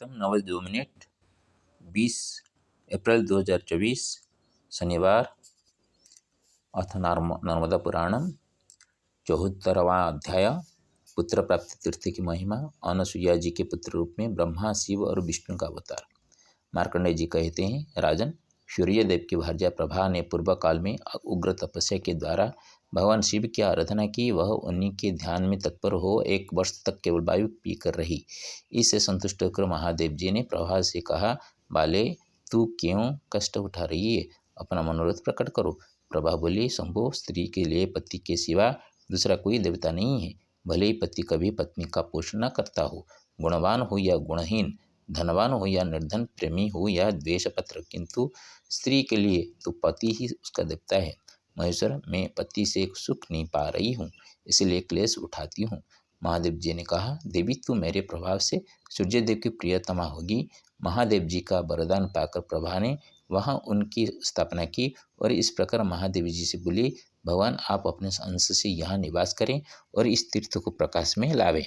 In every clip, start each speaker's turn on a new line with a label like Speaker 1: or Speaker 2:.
Speaker 1: Time 9:02, 20 अप्रैल 2024 शनिवार। अथ नर्मदा पुराणम 74वां अध्याय पुत्र प्राप्ति तीर्थ की महिमा। अनसुईया जी के पुत्र रूप में ब्रह्मा, शिव और विष्णु का अवतार। मार्कंडेय जी कहते हैं, राजन, सूर्य देव की भार्या प्रभा ने पूर्व काल में उग्र तपस्या के द्वारा भगवान शिव की आराधना की। वह उन्हीं के ध्यान में तत्पर हो 1 वर्ष तक केवल वायु पीकर रही। इससे संतुष्ट होकर महादेव जी ने प्रभा से कहा, बाले, तू क्यों कष्ट उठा रही है? अपना मनोरथ प्रकट करो। प्रभा बोली, शंभो, स्त्री के लिए पति के सिवा दूसरा कोई देवता नहीं है। भले ही पति कभी पत्नी का पोषण न करता हो, गुणवान हो या गुणहीन, धनवान हो या निर्धन, प्रेमी हो या द्वेषपत्र, किंतु स्त्री के लिए तो पति ही उसका देवता है। महेश्वर, मैं पति से सुख नहीं पा रही हूँ, इसलिए क्लेश उठाती हूँ। महादेव जी ने कहा, देवी, तू मेरे प्रभाव से सूर्यदेव की प्रियतमा होगी। महादेव जी का वरदान पाकर प्रभा ने वहाँ उनकी स्थापना की और इस प्रकार महादेव जी से बोली, भगवान, आप अपने अंश से यहाँ निवास करें और इस तीर्थ को प्रकाश में लावें।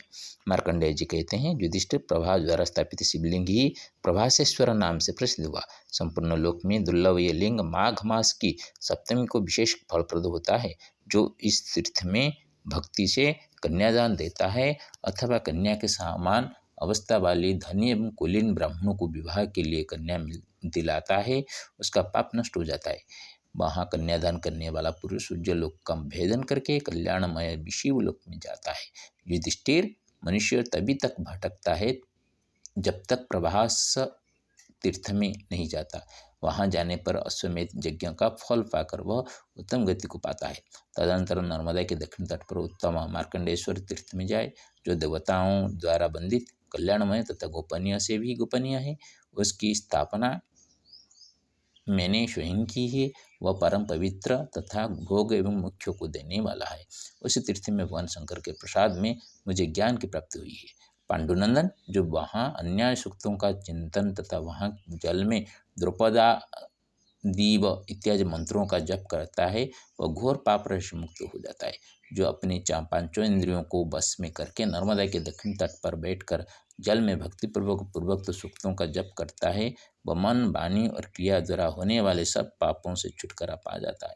Speaker 1: मार्कंडेय जी कहते हैं, युधिष्ठिर, प्रभा द्वारा स्थापित शिवलिंग ही प्रभासेश्वर नाम से प्रसिद्ध हुआ। संपूर्ण लोक में दुर्लभ ये लिंग माघ मास की सप्तमी को विशेष फलप्रद होता है। जो इस तीर्थ में भक्ति से कन्यादान देता है अथवा कन्या के समान अवस्था वाली धनी एवं कुलीन ब्राह्मणों को विवाह के लिए कन्या दिलाता है, उसका पाप नष्ट हो जाता है। वहाँ कन्यादान करने वाला पुरुष सूर्यलोक का भेदन करके कल्याणमय शिवलोक में जाता है। युधिष्ठिर, मनुष्य तभी तक भटकता है जब तक प्रभास तीर्थ में नहीं जाता। वहाँ जाने पर अश्वमेध यज्ञ का फल पाकर वह उत्तम गति को पाता है। तदनंतर नर्मदा के दक्षिण तट पर उत्तम मार्कंडेश्वर तीर्थ में जाए, जो देवताओं द्वारा वंदित, कल्याणमय तथा गोपनीय से भी गोपनीय है। उसकी स्थापना मैंने स्वयं की है। वह परम पवित्र तथा भोग एवं मुख्यों को देने वाला है। उस तीर्थ में भगवान शंकर के प्रसाद में मुझे ज्ञान की प्राप्ति हुई है। पांडुनंदन, जो वहाँ अन्याय सूक्तों का चिंतन तथा वहाँ जल में द्रुपदा दीव इत्यादि मंत्रों का जप करता है, वह घोर पाप से मुक्त हो जाता है। जो अपने 5 इंद्रियों को बस में करके नर्मदा के दक्षिण तट पर बैठकर जल में भक्तिपूर्वक सूक्तों का जप करता है, वह मन, वाणी और क्रिया द्वारा होने वाले सब पापों से छुटकारा पा जाता है।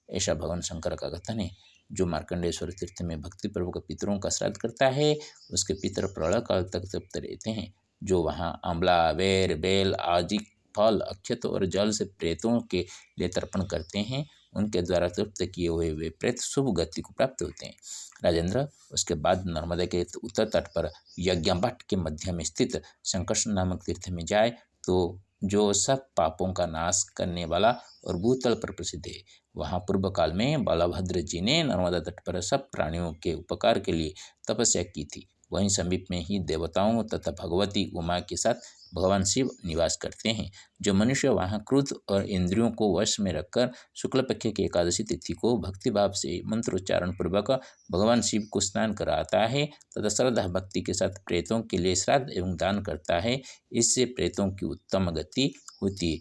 Speaker 1: ऐसा भगवान शंकर का कथन है। जो मार्कंडेश्वर तीर्थ में भक्तिपूर्वक पितरों का श्राद्ध करता है, उसके पितर प्रलय काल तक तृप्त रहते हैं। जो वहाँ आंवला, बेर, बेल आदि फल, अक्षत और जल से प्रेतों के लिए तर्पण करते हैं, उनके द्वारा तृप्त किए हुए वे प्रेत शुभ गति को प्राप्त होते हैं। राजेंद्र, उसके बाद नर्मदा के उत्तर तट पर यज्ञवट के मध्य में स्थित संकर्षण नामक तीर्थ में जाए तो जो सब पापों का नाश करने वाला और भूतल पर प्रसिद्ध है। वहाँ पूर्व काल में बलभद्र जी ने नर्मदा तट पर सब प्राणियों के उपकार के लिए तपस्या की थी। वहीं समीप में ही देवताओं तथा भगवती उमा के साथ भगवान शिव निवास करते हैं। जो मनुष्य वहाँ क्रोध और इंद्रियों को वश में रखकर शुक्ल पक्ष की एकादशी तिथि को भक्तिभाव से मंत्रोच्चारण पूर्वक भगवान शिव को स्नान कराता है तथा श्रद्धा भक्ति के साथ प्रेतों के लिए श्राद्ध एवं दान करता है, इससे प्रेतों की उत्तम गति होती है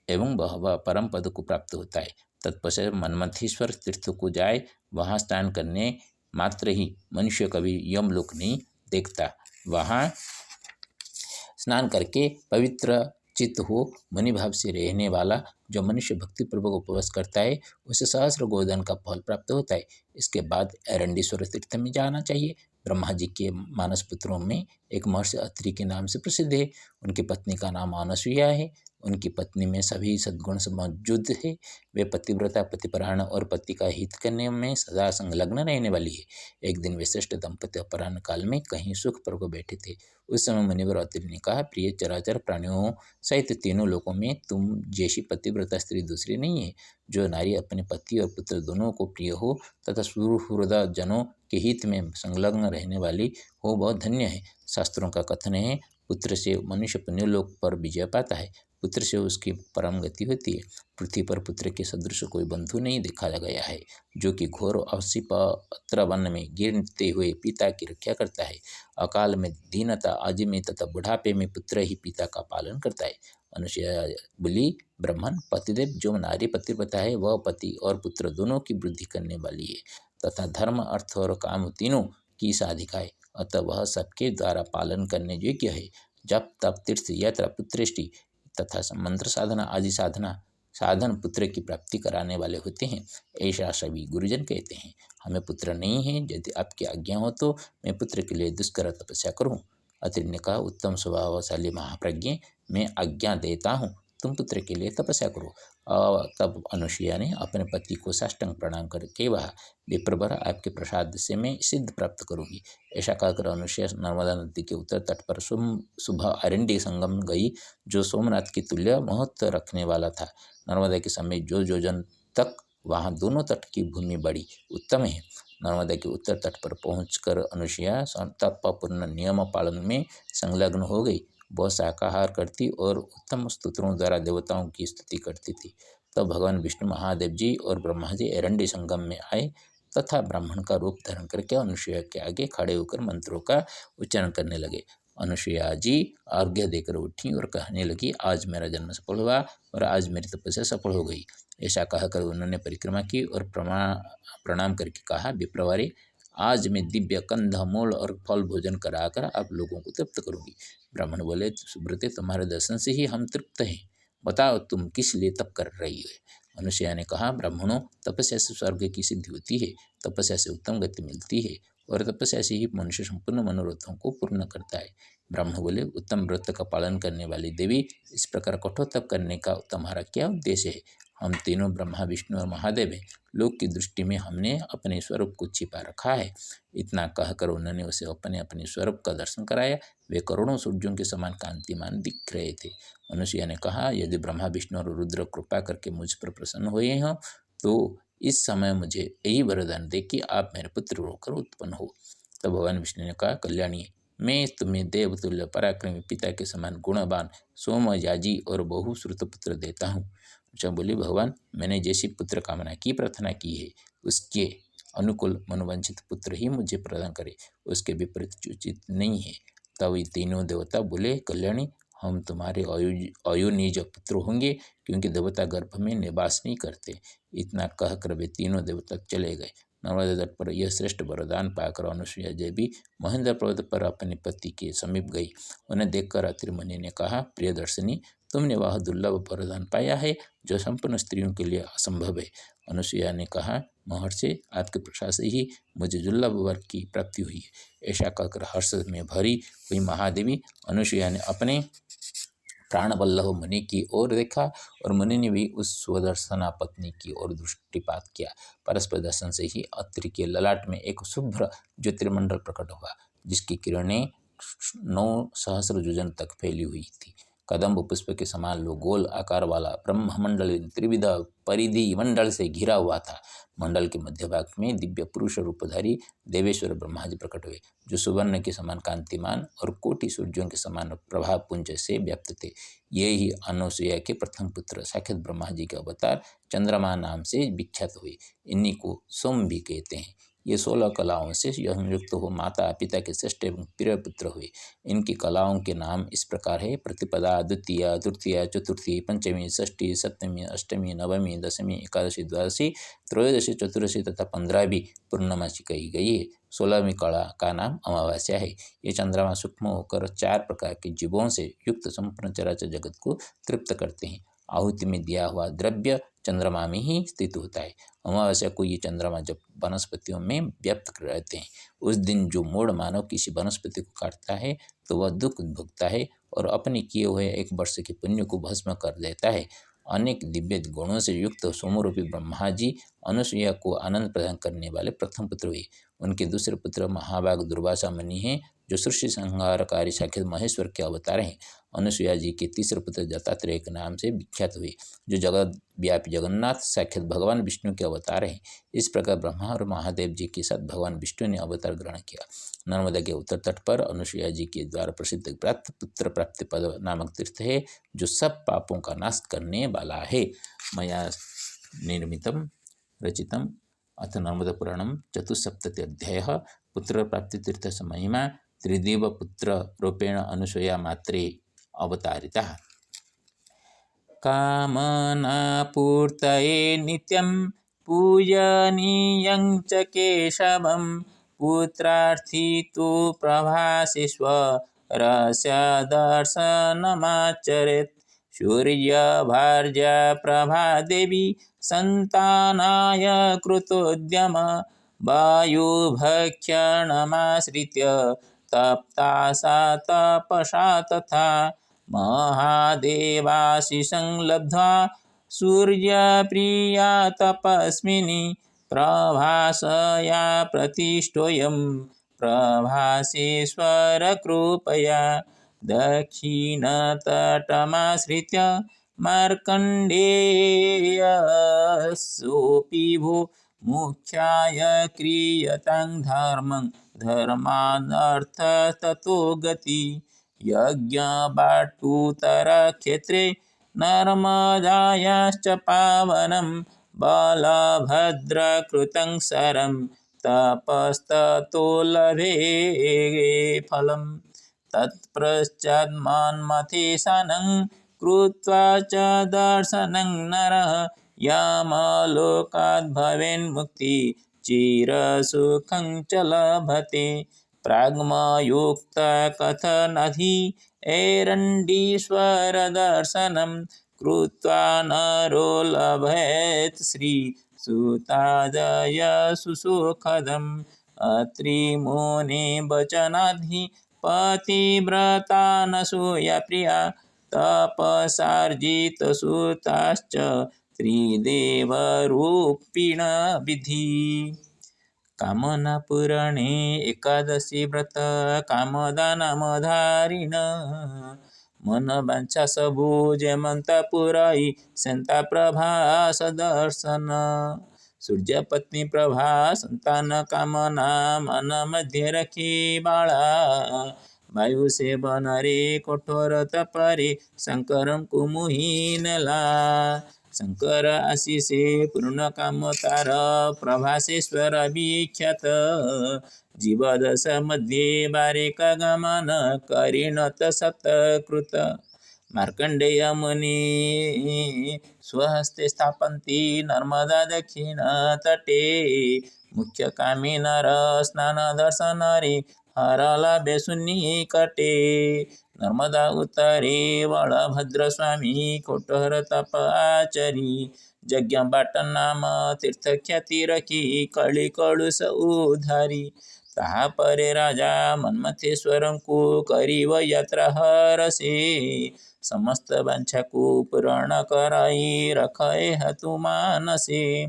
Speaker 1: एवं वह परम पद को प्राप्त होता है। तत्पश्चात मनमथेश्वर तीर्थ को जाए। वहाँ स्नान करने मात्र ही मनुष्य कभी यमलोक नहीं देखता। वहाँ स्नान करके पवित्र चित्त हो मणिभाव से रहने वाला जो मनुष्य भक्तिपूर्वक उपवास करता है, उसे सहस्र गोदान का फल प्राप्त होता है। इसके बाद एरंडेश्वर तीर्थ में जाना चाहिए। ब्रह्मा जी के मानस पुत्रों में एक महर्षि अत्रि के नाम से प्रसिद्ध है। उनकी पत्नी का नाम अनसुईया है। उनकी पत्नी में सभी सद्गुण मौजूद है। वे पतिव्रता, पतिपरायण और पति का हित करने में सदा संलग्न रहने वाली है। एक दिन वे श्रेष्ठ दंपति अपराह्न काल में कहीं सुखपूर्वक बैठे थे। उस समय मुनिवर अत्रि ने कहा, प्रिय चराचर प्राणियों सहित तीनों लोकों में तुम जैसी पतिव्रता स्त्री दूसरी नहीं है। जो नारी अपने पति और पुत्र दोनों को प्रिय हो तथा सुहृद जनों के हित में संलग्न रहने वाली हो, वह धन्य है। शास्त्रों का कथन है, पुत्र से मनुष्य पुण्यलोक पर विजय पाता है, पुत्र से उसकी परम गति होती है। पृथ्वी पर पुत्र के सदृश कोई बंधु नहीं देखा गया है, जो कि घोर अवसीपत्र वन में गिरते हुए पिता की रक्षा करता है। अकाल में, दीनता आदि में तथा बुढ़ापे में पुत्र ही पिता का पालन करता है। अनुसुईया बोली, ब्राह्मण, पतिदेव जो नारी पतिव्रता है, वह पति और पुत्र दोनों की वृद्धि करने वाली है तथा धर्म, अर्थ और काम तीनों की साधिका है। अतः वह सबके द्वारा पालन करने योग्य है। जप तप तीर्थ यात्रा पुत्रेष्टि तथा मंत्र साधना आदि साधन पुत्र की प्राप्ति कराने वाले होते हैं, ऐसा सभी गुरुजन कहते हैं। हमें पुत्र नहीं है, यदि आपकी आज्ञा हो तो मैं पुत्र के लिए दुष्कर तपस्या करूं। अत्रि ने कहा, उत्तम स्वभावशाली महाप्रज्ञ, मैं आज्ञा देता हूँ, तुम पुत्र के लिए तपस्या करो। तब अनुसुईया ने अपने पति को साष्टांग प्रणाम करके कहा, विप्रवर, आपके प्रसाद से मैं सिद्ध प्राप्त करूंगी। ऐसा कहकर अनुसुईया नर्मदा नदी के उत्तर तट पर सुबह अरण्य संगम गई, जो सोमनाथ के तुल्य महत्व रखने वाला था। नर्मदा के समेत जो योजन तक वहाँ दोनों तट की भूमि बड़ी उत्तम है। नर्मदा के उत्तर तट पर पहुंचकर अनुसुईया तपपूर्ण नियम पालन में संलग्न हो गई। वह शाकाहार करती और उत्तम स्तोत्रों द्वारा देवताओं की स्तुति करती थी। तब भगवान विष्णु, महादेव जी और ब्रह्मा जी एरंडी संगम में आए तथा ब्राह्मण का रूप धारण करके अनुसुईया के आगे खड़े होकर मंत्रों का उच्चारण करने लगे। अनुसुईया जी आज्ञा देकर उठी और कहने लगी, आज मेरा जन्म सफल हुआ और आज मेरी तपस्या सफल हो गई। ऐसा कहकर उन्होंने परिक्रमा की और प्रणाम करके कहा, विप्रवारी, आज मैं दिव्य कंद मूल और फल भोजन कराकर आप लोगों को तृप्त करूंगी। ब्राह्मण बोले, सुब्रते, तुम्हारे दर्शन से ही हम तृप्त हैं, बताओ तुम किस लिए तप कर रही हो। अनुसुईया ने कहा, ब्राह्मणों, तपस्या से स्वर्ग की सिद्धि होती है, तपस्या से उत्तम गति मिलती है और तपस्या से ही मनुष्य संपूर्ण मनोरथों को पूर्ण करता है। ब्राह्मण बोले, उत्तम व्रत का पालन करने वाली देवी, इस प्रकार कठोर तप करने का तुम्हारा क्या उद्देश्य है। हम तीनों ब्रह्मा, विष्णु और महादेव हैं, लोक की दृष्टि में हमने अपने स्वरूप को छिपा रखा है। इतना कहकर उन्होंने उसे अपने अपने स्वरूप का दर्शन कराया। वे करोड़ों सूर्यों के समान कांतिमान दिख रहे थे। अनुसुईया ने कहा, यदि ब्रह्मा, विष्णु और रुद्र कृपा करके मुझ पर प्रसन्न हुए हों तो इस समय मुझे यही वरदान दे कि आप मेरे पुत्र होकर उत्पन्न हो। तब भगवान विष्णु ने कहा, कल्याणी, मैं तुम्हें देवतुल्य पराक्रमी पिता के समान गुणवान सोमयाजी और बहुश्रुत पुत्र देता हूँ। जब बोली, भगवान, मैंने जैसी पुत्र कामना की प्रार्थना की है, उसके अनुकूल मनोवांछित पुत्र ही मुझे प्रदान करे, उसके विपरीत उचित नहीं है। तब ये तीनों देवता बोले, कल्याणी, हम तुम्हारे अयोनिज पुत्र होंगे, क्योंकि देवता गर्भ में निवास नहीं करते। इतना कहकर वे तीनों देवता चले गए। नर्मदा तट पर यह श्रेष्ठ वरदान पाकर अनुसुईया देवी महेंद्र पर्वत पर अपने पति के समीप गई। उन्हें देखकर अत्रि मुनि ने कहा, प्रियदर्शिनी, तुमने वह दुर्लभ वरदान पाया है जो संपूर्ण स्त्रियों के लिए असंभव है। अनुसुईया ने कहा, महर्षि, आपके प्रसाद से ही मुझे दुर्लभ वर की प्राप्ति हुई है। ऐसा कहकर हर्ष में भरी हुई महादेवी अनुसुईया ने अपने प्राणवल्लभ मुनि की ओर देखा और मुनि ने भी उस स्वदर्शना पत्नी की ओर दृष्टिपात किया। परस्पर दर्शन से ही अत्रि के ललाट में एक शुभ्र ज्योतिर्मंडल प्रकट हुआ, जिसकी किरणें 9 सहस्र योजन तक फैली हुई थी। कदम्ब पुष्प के समान गोल आकार वाला ब्रह्ममंडल त्रिविध परिधि मंडल से घिरा हुआ था। मंडल के मध्य भाग में दिव्य पुरुष रूपधारी देवेश्वर ब्रह्मा जी प्रकट हुए, जो सुवर्ण के समान कांतिमान और कोटि सूर्यों के समान प्रभाव पुंज से व्याप्त थे। ये ही अनुसुईया के प्रथम पुत्र साक्षात ब्रह्मा जी के अवतार चंद्रमा नाम से विख्यात हुए। इन्हीं को सोम भी कहते हैं। ये 16 कलाओं से संयुक्त हो माता पिता के श्रेष्ठ एवं प्रिय पुत्र हुए। इनकी कलाओं के नाम इस प्रकार है, प्रतिपदा, द्वितीया, तृतीया, चतुर्थी, पंचमी, षष्ठी, सप्तमी, अष्टमी, नवमी, दशमी, एकादशी, द्वादशी, त्रयोदशी, चतुर्दशी तथा 15वीं पूर्णमासी कही गई है। 16वीं कला का नाम अमावस्या है। ये चंद्रमा सूक्ष्म होकर 4 प्रकार के जीवों से युक्त संपूर्ण चराचर जगत को तृप्त करते हैं। आहुति में दिया हुआ द्रव्य चंद्रमा में ही स्थित होता है। अमावस्या को ये चंद्रमा जब वनस्पतियों में व्याप्त रहते हैं, उस दिन जो मूढ़ मानव किसी वनस्पति को काटता है तो वह दुख भुगता है और अपने किए हुए 1 वर्ष के पुण्य को भस्म कर देता है। अनेक दिव्य गुणों से युक्त सोमरूपी ब्रह्मा जी अनुसुईया को आनंद प्रदान करने वाले प्रथम पुत्र हुए। उनके दूसरे पुत्र महाभाग दुर्वासा मुनि हैं, जो सृष्टि संहारकारी साक्षात महेश्वर के अवतार हैं। अनुसुईया जी के तीसरे पुत्र दत्तात्रेय के नाम से विख्यात हुए, जो जगत व्यापी जगन्नाथ साक्षात भगवान विष्णु के अवतार हैं। इस प्रकार ब्रह्मा और महादेव जी के साथ भगवान विष्णु ने अवतार ग्रहण किया। नर्मदा के उत्तर तट पर अनुसुईया जी के द्वारा प्रसिद्ध पुत्र प्राप्ति पद नामक तीर्थ है, जो सब पापों का नाश करने वाला है। मया निर्मितम रचितम अथ नर्मदा पुराणम चतुस्सप्तति अध्यायः पुत्र प्राप्ति तीर्थ महिमा त्रिदेव पुत्र रूपेण अनुसुईया मात्रे अवतारितः। कामनापूर्तये नित्यं पूजनीयं च केशवं पुत्रार्थी तु प्रभासेष्व रस्यदर्शनमाचरेत्। सूर्यभार्या प्रभादेवी सन्तानाय कृतोद्यम। वायुभक्षणमाश्रित्य तप्ता सा तपसा तथा। महादेवाशिषं लब्ध्वा सूर्यप्रिया तपस्विनी। प्रभासया प्रतिष्ठोऽयं प्रभासेश्वरकृपया। दक्षिणतटमाश्रित्य मार्कण्डेयसोऽपि भो मुख्याय क्रियतां धर्मं धर्मादर्थततो गति। यज्ञवाटुतरक्षेत्रे नर्मदायाश्च पावनं बलभद्रकृतं शरं तपस्ततो लभे फलम्। तत्पश्चान्मन्मथेशानं कृत्वा च दर्शनं नरः यमलोकाद्भवेन्मुक्ति चिरसुखं च लभते। प्राग्मयुक्तकथनधि एरण्डीश्वरदर्शनं कृत्वा नरो लभेत् श्रीसुतादय सुसुखदम्। अत्रिमुने वचनाद्धि पतिव्रतानसूयाप्रिया तपसार्जितसुताश्च त्रिदेवरूपिण विधि। कामनापूरणे एकादशी व्रत कामदानमधारिण। मनवांछा सबु जेमंता पुराई संता प्रभास दर्शन। सूर्यपत्नी प्रभा संतान कामना मन मध्य रखी बाळा। वायु सेवन रे कठोर तपरे शंकरं कुमुही नेला। शंकर आशिषे पूर्ण काम तार प्रभासेश्वर विख्यात। जीवदश मध्ये बारिक गमन करीणत सत्कृत। मार्कंडेय मुनी स्वहस्ते स्थापन्ति नर्मदा दक्षिण तटे। मुख्य कामी नर स्नान दर्शन रे हरलाभे सुनिकटे। नर्मदा उत्तरे बलभद्र स्वामी कठोर तप आचरी। यज्ञ बाट नाम तीर्थ ख्याति रखी कଳି कलुष उधारी। ताहा परे राजा मन्मथेश्वरं को करिव यात्रा हरसे। समस्त वांछा को पूर्ण कराई रखे हतु मानसे।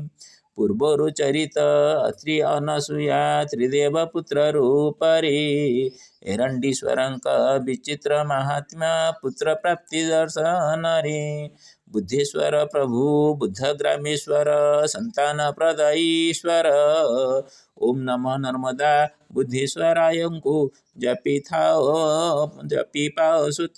Speaker 1: पूर्वरु चरित अत्रि अनसूया त्रिदेव पुत्र रूप रे। एरंडीश्वरंक विचित्र महात्म्य पुत्र प्राप्ति दर्शन रे। बुद्धेश्वर प्रभु बुद्धग्रामेश्वर संतान प्रदायीश्वर। ओम नमः नर्मदा बुद्धेश्वराय को जपी पाओ सुत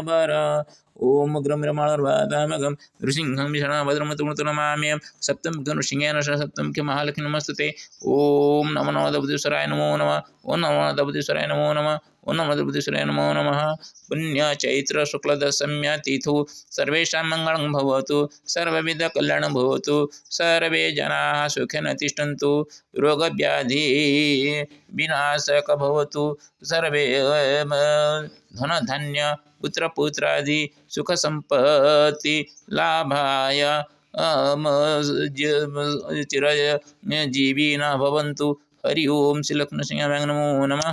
Speaker 1: बर। ओम ग्रम रमाणर्वादामगम नृसिंहं विषणाभद्रमतुमृतनमाम्यं सप्तम नृसिंहेन सप्तम के महालक्ष्मी नमस्ते। ओम नमो नमः बुद्धेश्वराय नमो नमः। ओम नमः बुद्धेश्वराय नमो नमः। ओम नमः बुद्धेश्वराय नमो नमः। पुण्य चैत्र शुक्ल दशम्या तिथौ सर्वेषां मंगलं भवतु सर्वविध कल्याणं भवतु। सर्वे जनाः सुखेन तिष्ठन्तु रोगव्याधि विनाशक भवतु। सर्वे धन धान्य पुत्र पुत्रादि सुख संपत्ति लाभाय चिरजीविनः भवन्तु। हरि ओम श्री लक्ष्मीनृसिंहाय नमो नमः।